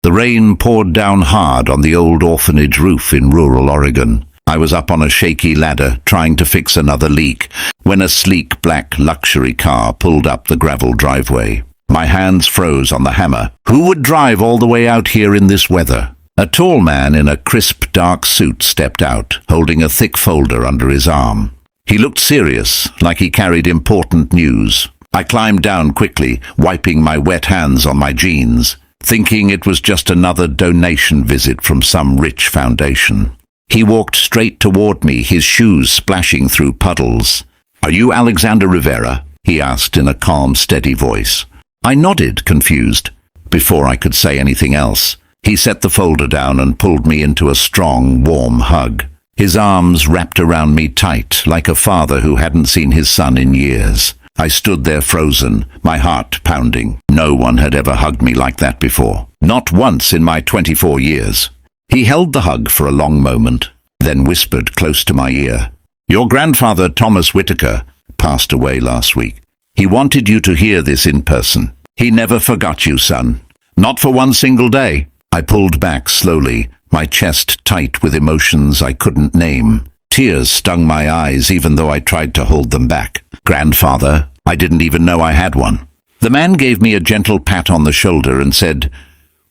The rain poured down hard on the old orphanage roof in rural Oregon. I was up on a shaky ladder trying to fix another leak when a sleek black luxury car pulled up the gravel driveway. My hands froze on the hammer. Who would drive all the way out here in this weather? A tall man in a crisp dark suit stepped out, holding a thick folder under his arm. He looked serious, like he carried important news. I climbed down quickly, wiping my wet hands on my jeans, thinking it was just another donation visit from some rich foundation. He walked straight toward me, his shoes splashing through puddles. "Are you Alexander Rivera?" he asked in a calm, steady voice. I nodded, confused. Before I could say anything else, he set the folder down and pulled me into a strong, warm hug. His arms wrapped around me tight, like a father who hadn't seen his son in years. I stood there frozen, my heart pounding. No one had ever hugged me like that before. Not once in my 24 years. He held the hug for a long moment, then whispered close to my ear, "Your grandfather, Thomas Whitaker, passed away last week. He wanted you to hear this in person. He never forgot you, son. Not for one single day." I pulled back slowly, my chest tight with emotions I couldn't name. Tears stung my eyes even though I tried to hold them back. Grandfather? I didn't even know I had one. The man gave me a gentle pat on the shoulder and said,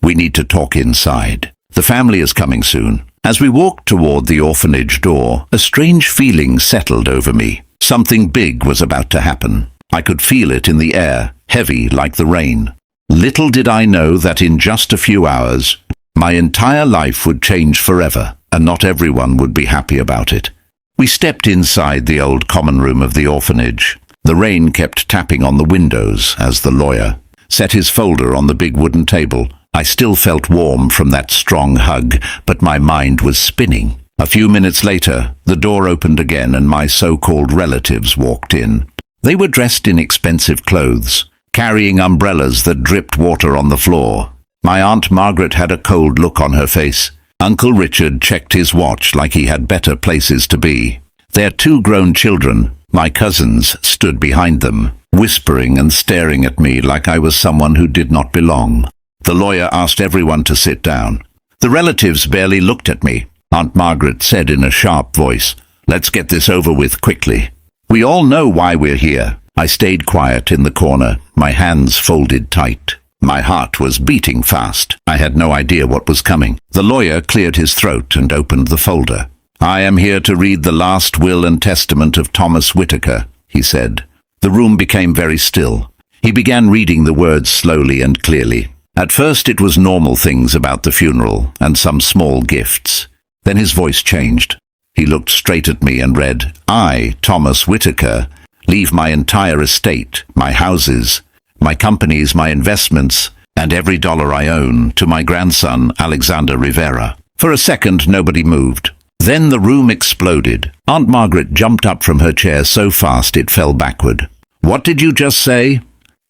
"We need to talk inside. The family is coming soon." As we walked toward the orphanage door, a strange feeling settled over me. Something big was about to happen. I could feel it in the air, heavy like the rain. Little did I know that in just a few hours, my entire life would change forever, and not everyone would be happy about it. We stepped inside the old common room of the orphanage. The rain kept tapping on the windows as the lawyer set his folder on the big wooden table. I still felt warm from that strong hug, but my mind was spinning. A few minutes later, the door opened again and my so-called relatives walked in. They were dressed in expensive clothes, carrying umbrellas that dripped water on the floor. My Aunt Margaret had a cold look on her face. Uncle Richard checked his watch like he had better places to be. Their 2 grown children, my cousins, stood behind them, whispering and staring at me like I was someone who did not belong. The lawyer asked everyone to sit down. The relatives barely looked at me. Aunt Margaret said in a sharp voice, "Let's get this over with quickly. We all know why we're here." I stayed quiet in the corner, my hands folded tight. My heart was beating fast. I had no idea what was coming. The lawyer cleared his throat and opened the folder. "I am here to read the last will and testament of Thomas Whitaker," he said. The room became very still. He began reading the words slowly and clearly. At first it was normal things about the funeral and some small gifts. Then his voice changed. He looked straight at me and read, "I, Thomas Whitaker, leave my entire estate, my houses, my companies, my investments, and every dollar I own to my grandson, Alexander Rivera." For a second, nobody moved. Then the room exploded. Aunt Margaret jumped up from her chair so fast it fell backward. "What did you just say?"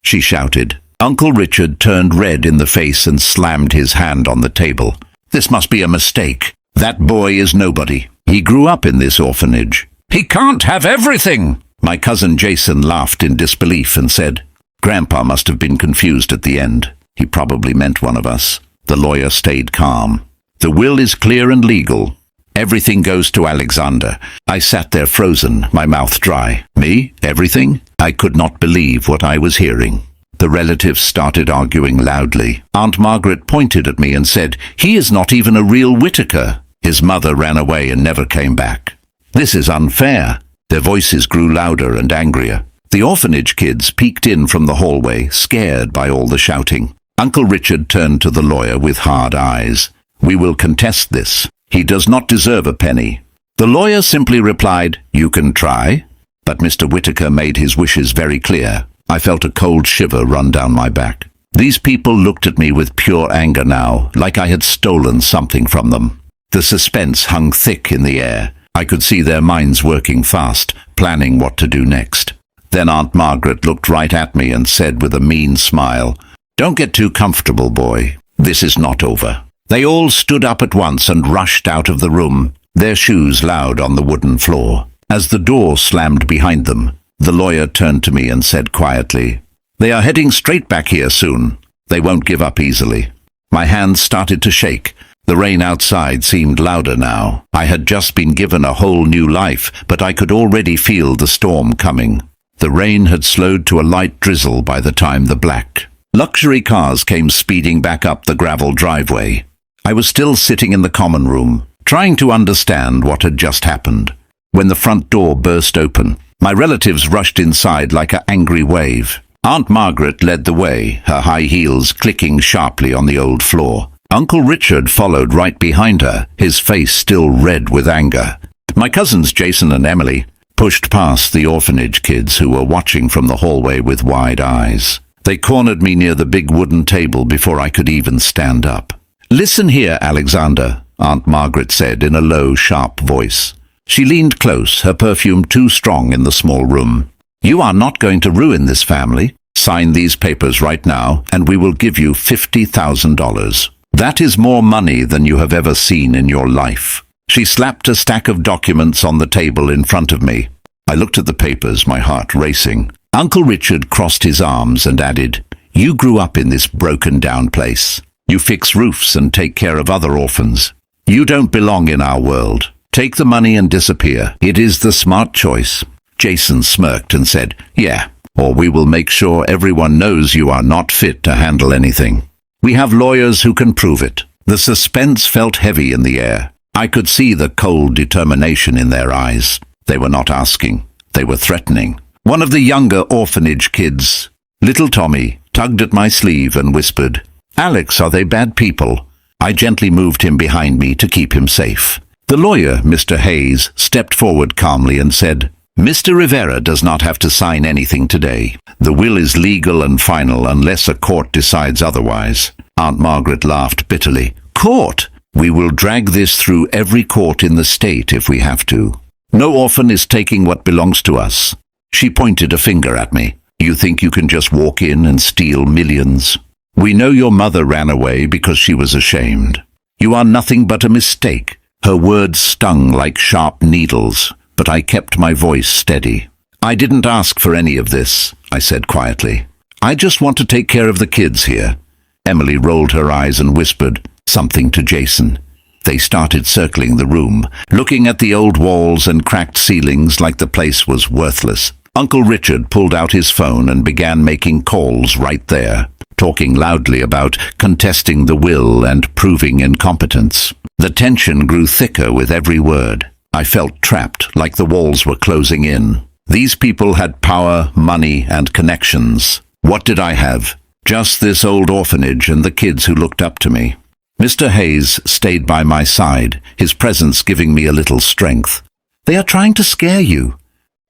she shouted. Uncle Richard turned red in the face and slammed his hand on the table. "This must be a mistake. That boy is nobody. He grew up in this orphanage. He can't have everything!" My cousin Jason laughed in disbelief and said, "Grandpa must have been confused at the end. He probably meant one of us." The lawyer stayed calm. "The will is clear and legal. Everything goes to Alexander." I sat there frozen, my mouth dry. Me? Everything? I could not believe what I was hearing. The relatives started arguing loudly. Aunt Margaret pointed at me and said, "He is not even a real Whitaker. His mother ran away and never came back. This is unfair." Their voices grew louder and angrier. The orphanage kids peeked in from the hallway, scared by all the shouting. Uncle Richard turned to the lawyer with hard eyes. "We will contest this. He does not deserve a penny." The lawyer simply replied, "You can try." But Mr. Whitaker made his wishes very clear. I felt a cold shiver run down my back. These people looked at me with pure anger now, like I had stolen something from them. The suspense hung thick in the air. I could see their minds working fast, planning what to do next. Then Aunt Margaret looked right at me and said with a mean smile, "Don't get too comfortable, boy. This is not over." They all stood up at once and rushed out of the room, their shoes loud on the wooden floor. As the door slammed behind them, the lawyer turned to me and said quietly, "They are heading straight back here soon. They won't give up easily." My hands started to shake. The rain outside seemed louder now. I had just been given a whole new life, but I could already feel the storm coming. The rain had slowed to a light drizzle by the time the black luxury cars came speeding back up the gravel driveway. I was still sitting in the common room, trying to understand what had just happened, when the front door burst open. My relatives rushed inside like an angry wave. Aunt Margaret led the way, her high heels clicking sharply on the old floor. Uncle Richard followed right behind her, his face still red with anger. My cousins Jason and Emily pushed past the orphanage kids who were watching from the hallway with wide eyes. They cornered me near the big wooden table before I could even stand up. "Listen here, Alexander," Aunt Margaret said in a low, sharp voice. She leaned close, her perfume too strong in the small room. "You are not going to ruin this family. Sign these papers right now, and we will give you $50,000. That is more money than you have ever seen in your life." She slapped a stack of documents on the table in front of me. I looked at the papers, my heart racing. Uncle Richard crossed his arms and added, "You grew up in this broken-down place. You fix roofs and take care of other orphans. You don't belong in our world. Take the money and disappear. It is the smart choice." Jason smirked and said, "Yeah, or we will make sure everyone knows you are not fit to handle anything. We have lawyers who can prove it." The suspense felt heavy in the air. I could see the cold determination in their eyes. They were not asking. They were threatening. One of the younger orphanage kids, little Tommy, tugged at my sleeve and whispered, "Alex, are they bad people?" I gently moved him behind me to keep him safe. The lawyer, Mr. Hayes, stepped forward calmly and said, "Mr. Rivera does not have to sign anything today. The will is legal and final unless a court decides otherwise." Aunt Margaret laughed bitterly. "Court? We will drag this through every court in the state if we have to. No orphan is taking what belongs to us." She pointed a finger at me. "You think you can just walk in and steal millions? We know your mother ran away because she was ashamed. You are nothing but a mistake." Her words stung like sharp needles, but I kept my voice steady. "I didn't ask for any of this," I said quietly. "I just want to take care of the kids here." Emily rolled her eyes and whispered something to Jason. They started circling the room, looking at the old walls and cracked ceilings like the place was worthless. Uncle Richard pulled out his phone and began making calls right there, talking loudly about contesting the will and proving incompetence. The tension grew thicker with every word. I felt trapped, like the walls were closing in. These people had power, money, and connections. What did I have? Just this old orphanage and the kids who looked up to me. Mr. Hayes stayed by my side, his presence giving me a little strength. "They are trying to scare you,"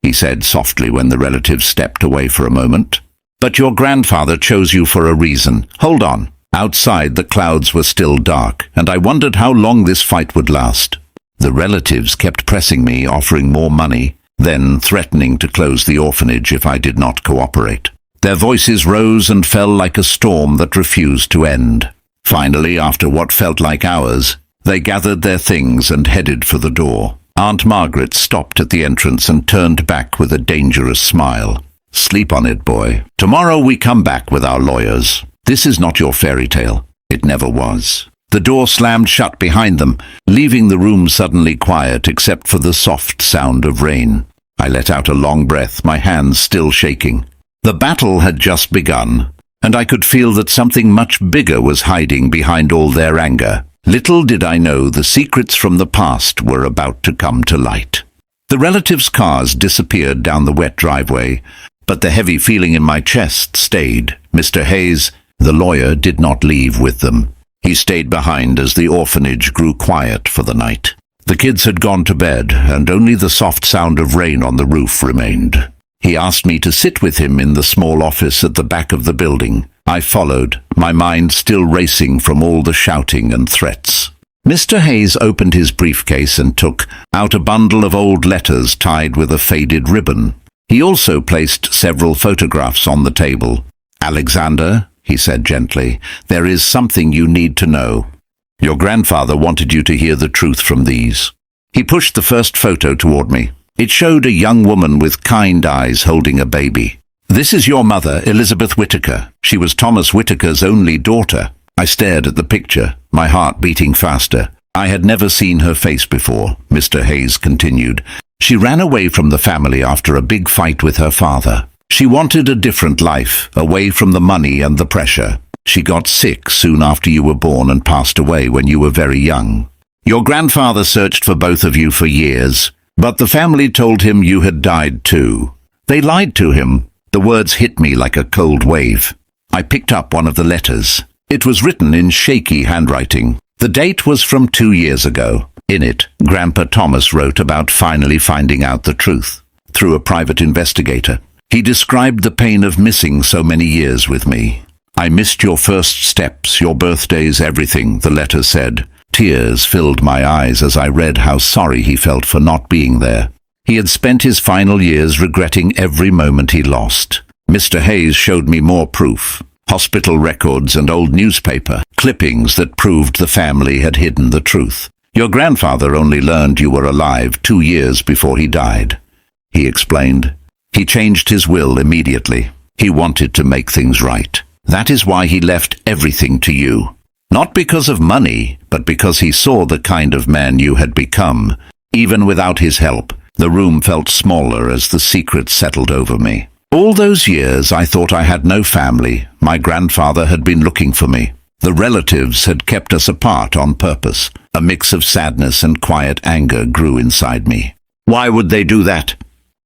he said softly when the relatives stepped away for a moment. "But your grandfather chose you for a reason. Hold on." Outside, the clouds were still dark, and I wondered how long this fight would last. The relatives kept pressing me, offering more money, then threatening to close the orphanage if I did not cooperate. Their voices rose and fell like a storm that refused to end. Finally, after what felt like hours, they gathered their things and headed for the door. Aunt Margaret stopped at the entrance and turned back with a dangerous smile. "Sleep on it, boy. Tomorrow we come back with our lawyers. This is not your fairy tale. It never was." The door slammed shut behind them, leaving the room suddenly quiet except for the soft sound of rain. I let out a long breath, my hands still shaking. The battle had just begun, and I could feel that something much bigger was hiding behind all their anger. Little did I know the secrets from the past were about to come to light. The relatives' cars disappeared down the wet driveway, but the heavy feeling in my chest stayed. Mr. Hayes, the lawyer, did not leave with them. He stayed behind as the orphanage grew quiet for the night. The kids had gone to bed, and only the soft sound of rain on the roof remained. He asked me to sit with him in the small office at the back of the building. I followed, my mind still racing from all the shouting and threats. Mr. Hayes opened his briefcase and took out a bundle of old letters tied with a faded ribbon. He also placed several photographs on the table. "Alexander," he said gently, "there is something you need to know. Your grandfather wanted you to hear the truth from these." He pushed the first photo toward me. It showed a young woman with kind eyes holding a baby. "This is your mother, Elizabeth Whittaker. She was Thomas Whittaker's only daughter." I stared at the picture, my heart beating faster. I had never seen her face before, Mr. Hayes continued. She ran away from the family after a big fight with her father. She wanted a different life, away from the money and the pressure. She got sick soon after you were born and passed away when you were very young. Your grandfather searched for both of you for years, but the family told him you had died too. They lied to him. The words hit me like a cold wave. I picked up one of the letters. It was written in shaky handwriting. The date was from 2 years ago. In it, Grandpa Thomas wrote about finally finding out the truth, through a private investigator. He described the pain of missing so many years with me. I missed your first steps, your birthdays, everything, the letter said. Tears filled my eyes as I read how sorry he felt for not being there. He had spent his final years regretting every moment he lost. Mr. Hayes showed me more proof. Hospital records and old newspaper clippings that proved the family had hidden the truth. Your grandfather only learned you were alive 2 years before he died, he explained. He changed his will immediately. He wanted to make things right. That is why he left everything to you. Not because of money, but because he saw the kind of man you had become. Even without his help, the room felt smaller as the secret settled over me. All those years I thought I had no family. My grandfather had been looking for me. The relatives had kept us apart on purpose. A mix of sadness and quiet anger grew inside me. Why would they do that?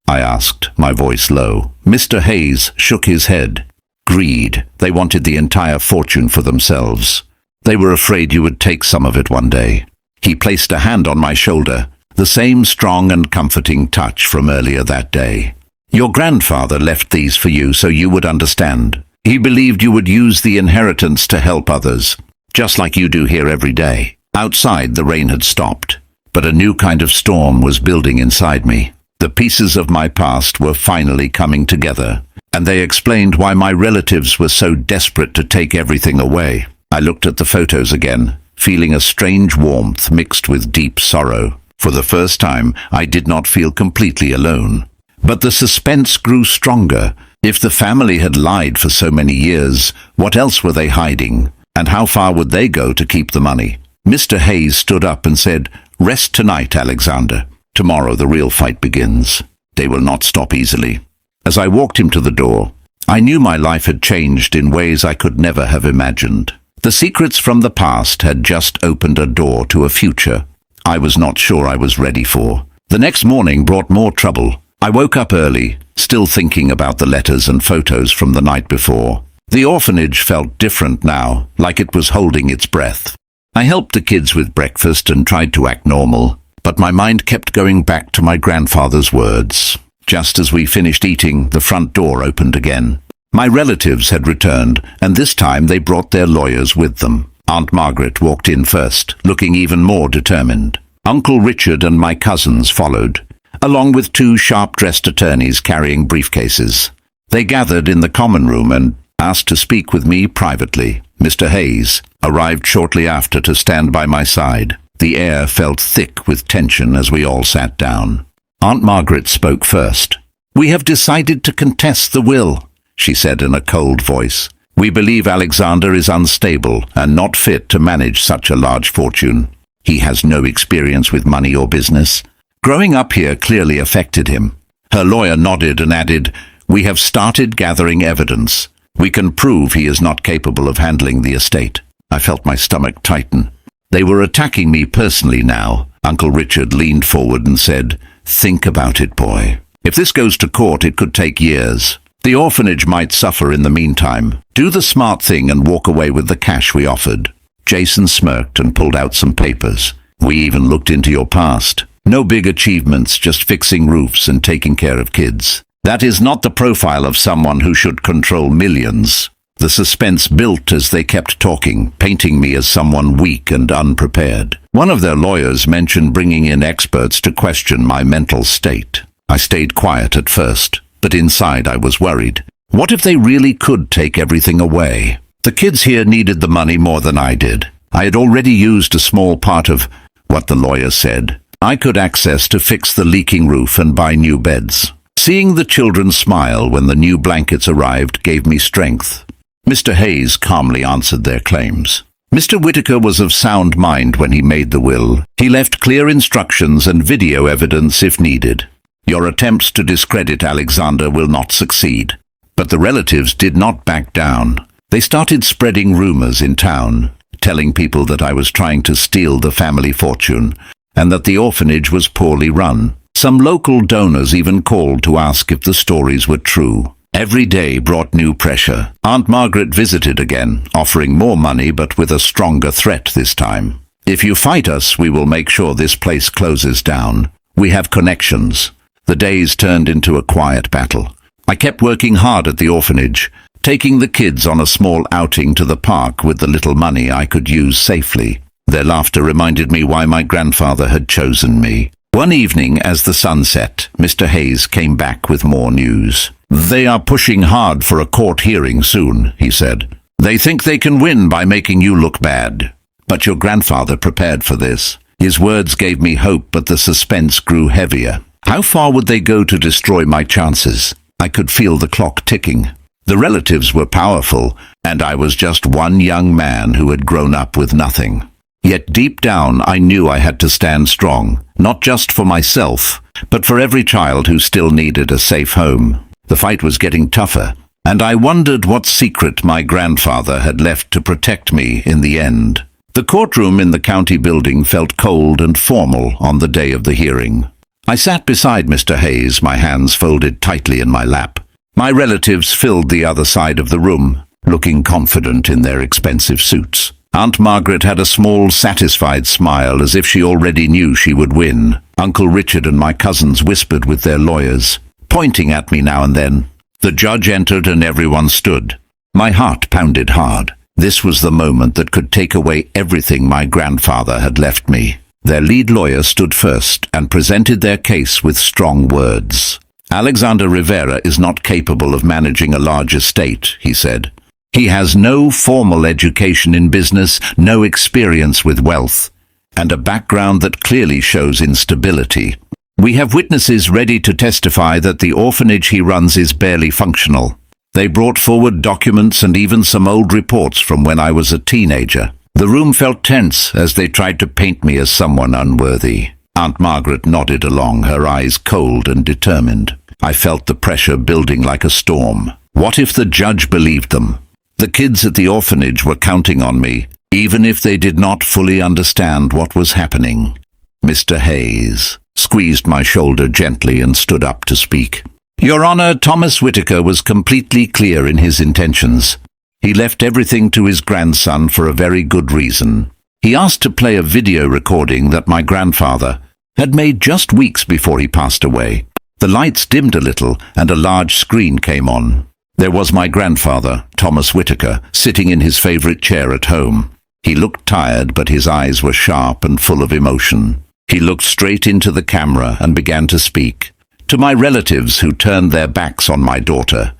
I asked, my voice low. Mr. Hayes shook his head. Greed. They wanted the entire fortune for themselves. They were afraid you would take some of it one day. He placed a hand on my shoulder, the same strong and comforting touch from earlier that day. Your grandfather left these for you so you would understand. He believed you would use the inheritance to help others, just like you do here every day. Outside, the rain had stopped, but a new kind of storm was building inside me. The pieces of my past were finally coming together, and they explained why my relatives were so desperate to take everything away. I looked at the photos again, feeling a strange warmth mixed with deep sorrow. For the first time, I did not feel completely alone. But the suspense grew stronger. If the family had lied for so many years, what else were they hiding? And how far would they go to keep the money? Mr. Hayes stood up and said, "Rest tonight, Alexander. Tomorrow the real fight begins. They will not stop easily." As I walked him to the door, I knew my life had changed in ways I could never have imagined. The secrets from the past had just opened a door to a future I was not sure I was ready for. The next morning brought more trouble. I woke up early, still thinking about the letters and photos from the night before. The orphanage felt different now, like it was holding its breath. I helped the kids with breakfast and tried to act normal, but my mind kept going back to my grandfather's words. Just as we finished eating, the front door opened again. My relatives had returned, and this time they brought their lawyers with them. Aunt Margaret walked in first, looking even more determined. Uncle Richard and my cousins followed, along with 2 sharp-dressed attorneys carrying briefcases. They gathered in the common room and asked to speak with me privately. Mr. Hayes arrived shortly after to stand by my side. The air felt thick with tension as we all sat down. Aunt Margaret spoke first. "We have decided to contest the will," she said in a cold voice. "We believe Alexander is unstable and not fit to manage such a large fortune. He has no experience with money or business. Growing up here clearly affected him." Her lawyer nodded and added, "We have started gathering evidence. We can prove he is not capable of handling the estate." I felt my stomach tighten. They were attacking me personally now. Uncle Richard leaned forward and said, "Think about it, boy. If this goes to court, it could take years. The orphanage might suffer in the meantime. Do the smart thing and walk away with the cash we offered." Jason smirked and pulled out some papers. "We even looked into your past. No big achievements, just fixing roofs and taking care of kids. That is not the profile of someone who should control millions." The suspense built as they kept talking, painting me as someone weak and unprepared. One of their lawyers mentioned bringing in experts to question my mental state. I stayed quiet at first, but inside I was worried. What if they really could take everything away? The kids here needed the money more than I did. I had already used a small part of what the lawyer said I could access to fix the leaking roof and buy new beds. Seeing the children smile when the new blankets arrived gave me strength. Mr. Hayes calmly answered their claims. Mr. Whitaker was of sound mind when he made the will. He left clear instructions and video evidence if needed. Your attempts to discredit Alexander will not succeed. But the relatives did not back down. They started spreading rumors in town, telling people that I was trying to steal the family fortune, and that the orphanage was poorly run. Some local donors even called to ask if the stories were true. Every day brought new pressure. Aunt Margaret visited again, offering more money but with a stronger threat this time. If you fight us, we will make sure this place closes down. We have connections. The days turned into a quiet battle. I kept working hard at the orphanage, taking the kids on a small outing to the park with the little money I could use safely. Their laughter reminded me why my grandfather had chosen me. One evening, as the sun set, Mr. Hayes came back with more news. "They are pushing hard for a court hearing soon," he said. "They think they can win by making you look bad. But your grandfather prepared for this." His words gave me hope, but the suspense grew heavier. How far would they go to destroy my chances? I could feel the clock ticking. The relatives were powerful, and I was just one young man who had grown up with nothing. Yet deep down I knew I had to stand strong, not just for myself, but for every child who still needed a safe home. The fight was getting tougher, and I wondered what secret my grandfather had left to protect me in the end. The courtroom in the county building felt cold and formal on the day of the hearing. I sat beside Mr. Hayes, my hands folded tightly in my lap. My relatives filled the other side of the room, looking confident in their expensive suits. Aunt Margaret had a small, satisfied smile, as if she already knew she would win. Uncle Richard and my cousins whispered with their lawyers, pointing at me now and then. The judge entered and everyone stood. My heart pounded hard. This was the moment that could take away everything my grandfather had left me. Their lead lawyer stood first and presented their case with strong words. "Alexander Rivera is not capable of managing a large estate," he said. "He has no formal education in business, no experience with wealth, and a background that clearly shows instability. We have witnesses ready to testify that the orphanage he runs is barely functional. They brought forward documents and even some old reports from when I was a teenager." The room felt tense as they tried to paint me as someone unworthy. Aunt Margaret nodded along, her eyes cold and determined. I felt the pressure building like a storm. What if the judge believed them? The kids at the orphanage were counting on me, even if they did not fully understand what was happening. Mr. Hayes squeezed my shoulder gently and stood up to speak. "Your Honor, Thomas Whitaker was completely clear in his intentions. He left everything to his grandson for a very good reason. He asked to play a video recording that my grandfather had made just weeks before he passed away. The lights dimmed a little and a large screen came on. There was my grandfather, Thomas Whitaker, sitting in his favorite chair at home. He looked tired, but his eyes were sharp and full of emotion. He looked straight into the camera and began to speak. To my relatives who turned their backs on my daughter,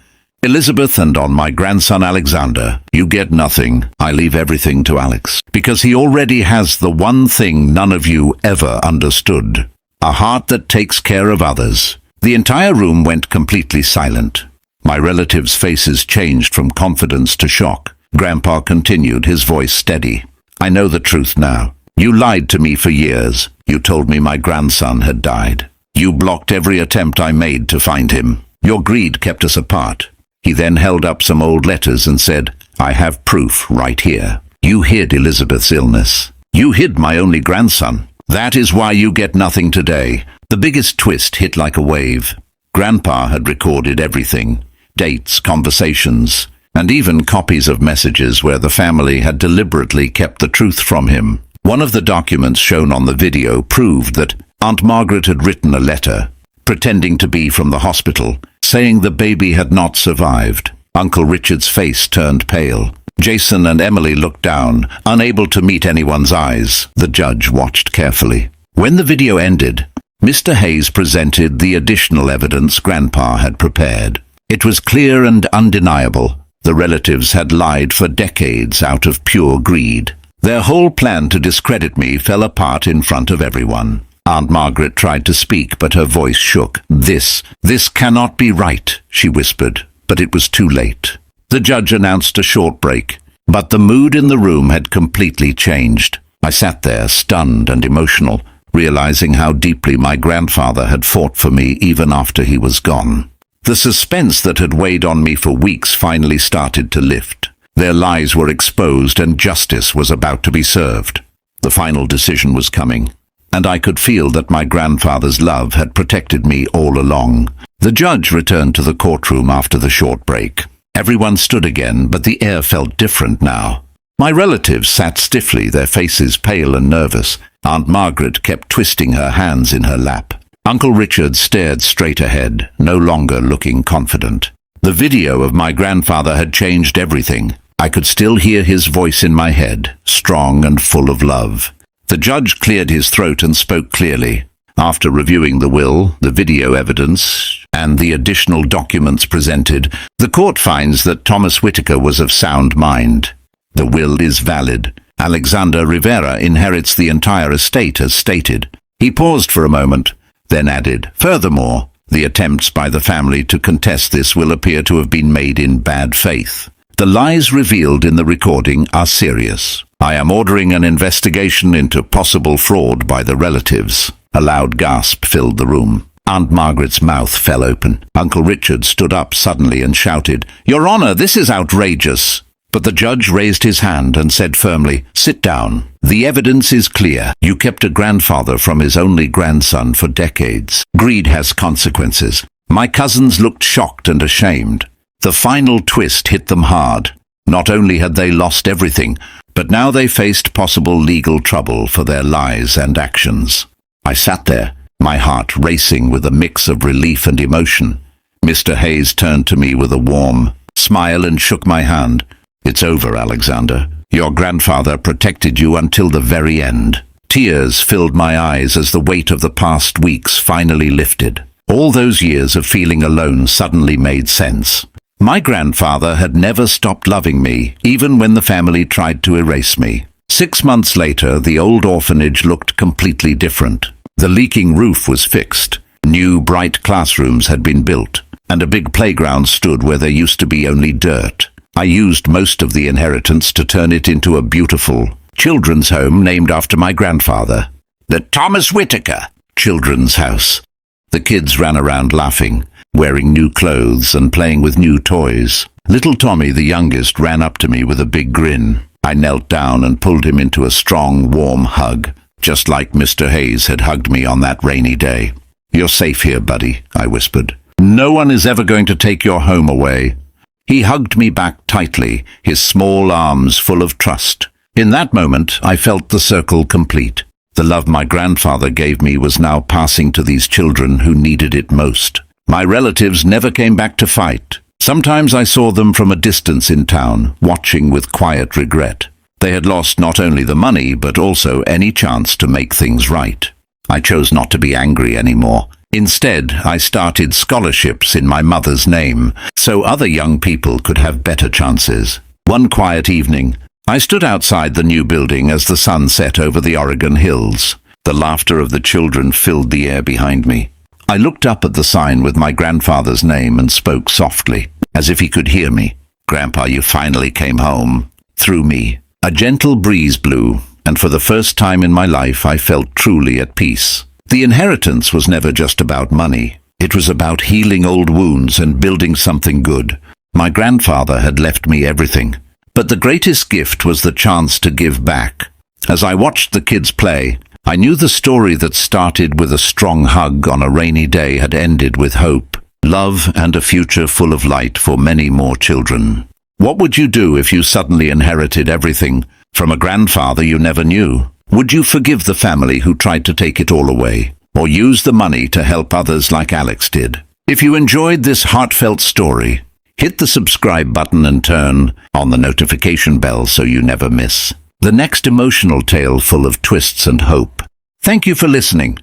Elizabeth, and on my grandson Alexander, you get nothing. I leave everything to Alex, because he already has the one thing none of you ever understood. A heart that takes care of others." The entire room went completely silent. My relatives' faces changed from confidence to shock. Grandpa continued, his voice steady. "I know the truth now. You lied to me for years. You told me my grandson had died. You blocked every attempt I made to find him. Your greed kept us apart." He then held up some old letters and said, "I have proof right here. You hid Elizabeth's illness. You hid my only grandson. That is why you get nothing today." The biggest twist hit like a wave. Grandpa had recorded everything. Dates, conversations, and even copies of messages where the family had deliberately kept the truth from him. One of the documents shown on the video proved that Aunt Margaret had written a letter, pretending to be from the hospital, saying the baby had not survived. Uncle Richard's face turned pale. Jason and Emily looked down, unable to meet anyone's eyes. The judge watched carefully. When the video ended, Mr. Hayes presented the additional evidence Grandpa had prepared. It was clear and undeniable. The relatives had lied for decades out of pure greed. Their whole plan to discredit me fell apart in front of everyone. Aunt Margaret tried to speak, but her voice shook. This cannot be right," she whispered, but it was too late. The judge announced a short break, but the mood in the room had completely changed. I sat there, stunned and emotional, realizing how deeply my grandfather had fought for me even after he was gone. The suspense that had weighed on me for weeks finally started to lift. Their lies were exposed and justice was about to be served. The final decision was coming, and I could feel that my grandfather's love had protected me all along. The judge returned to the courtroom after the short break. Everyone stood again, but the air felt different now. My relatives sat stiffly, their faces pale and nervous. Aunt Margaret kept twisting her hands in her lap. Uncle Richard stared straight ahead, no longer looking confident. The video of my grandfather had changed everything. I could still hear his voice in my head, strong and full of love. The judge cleared his throat and spoke clearly. After reviewing the will, the video evidence, and the additional documents presented, the court finds that Thomas Whitaker was of sound mind. The will is valid. Alexander Rivera inherits the entire estate as stated. He paused for a moment, then added, "Furthermore, the attempts by the family to contest this will appear to have been made in bad faith. The lies revealed in the recording are serious. I am ordering an investigation into possible fraud by the relatives." A loud gasp filled the room. Aunt Margaret's mouth fell open. Uncle Richard stood up suddenly and shouted, "Your Honor, this is outrageous." But the judge raised his hand and said firmly, "Sit down. The evidence is clear. You kept a grandfather from his only grandson for decades. Greed has consequences." My cousins looked shocked and ashamed. The final twist hit them hard. Not only had they lost everything, but now they faced possible legal trouble for their lies and actions. I sat there, my heart racing with a mix of relief and emotion. Mr. Hayes turned to me with a warm smile and shook my hand. "It's over, Alexander. Your grandfather protected you until the very end." Tears filled my eyes as the weight of the past weeks finally lifted. All those years of feeling alone suddenly made sense. My grandfather had never stopped loving me, even when the family tried to erase me. 6 months later, the old orphanage looked completely different. The leaking roof was fixed, new bright classrooms had been built, and a big playground stood where there used to be only dirt. I used most of the inheritance to turn it into a beautiful children's home named after my grandfather. The Thomas Whitaker Children's House. The kids ran around laughing, wearing new clothes and playing with new toys. Little Tommy, the youngest, ran up to me with a big grin. I knelt down and pulled him into a strong, warm hug, just like Mr. Hayes had hugged me on that rainy day. "You're safe here, buddy," I whispered. "No one is ever going to take your home away." He hugged me back tightly, his small arms full of trust. In that moment, I felt the circle complete. The love my grandfather gave me was now passing to these children who needed it most. My relatives never came back to fight. Sometimes I saw them from a distance in town, watching with quiet regret. They had lost not only the money, but also any chance to make things right. I chose not to be angry anymore. Instead, I started scholarships in my mother's name, so other young people could have better chances. One quiet evening, I stood outside the new building as the sun set over the Oregon hills. The laughter of the children filled the air behind me. I looked up at the sign with my grandfather's name and spoke softly, as if he could hear me. "Grandpa, you finally came home." Through me, a gentle breeze blew, and for the first time in my life I felt truly at peace. The inheritance was never just about money. It was about healing old wounds and building something good. My grandfather had left me everything, but the greatest gift was the chance to give back. As I watched the kids play, I knew the story that started with a strong hug on a rainy day had ended with hope, love, and a future full of light for many more children. What would you do if you suddenly inherited everything from a grandfather you never knew? Would you forgive the family who tried to take it all away, or use the money to help others like Alex did? If you enjoyed this heartfelt story, hit the subscribe button and turn on the notification bell so you never miss the next emotional tale full of twists and hope. Thank you for listening.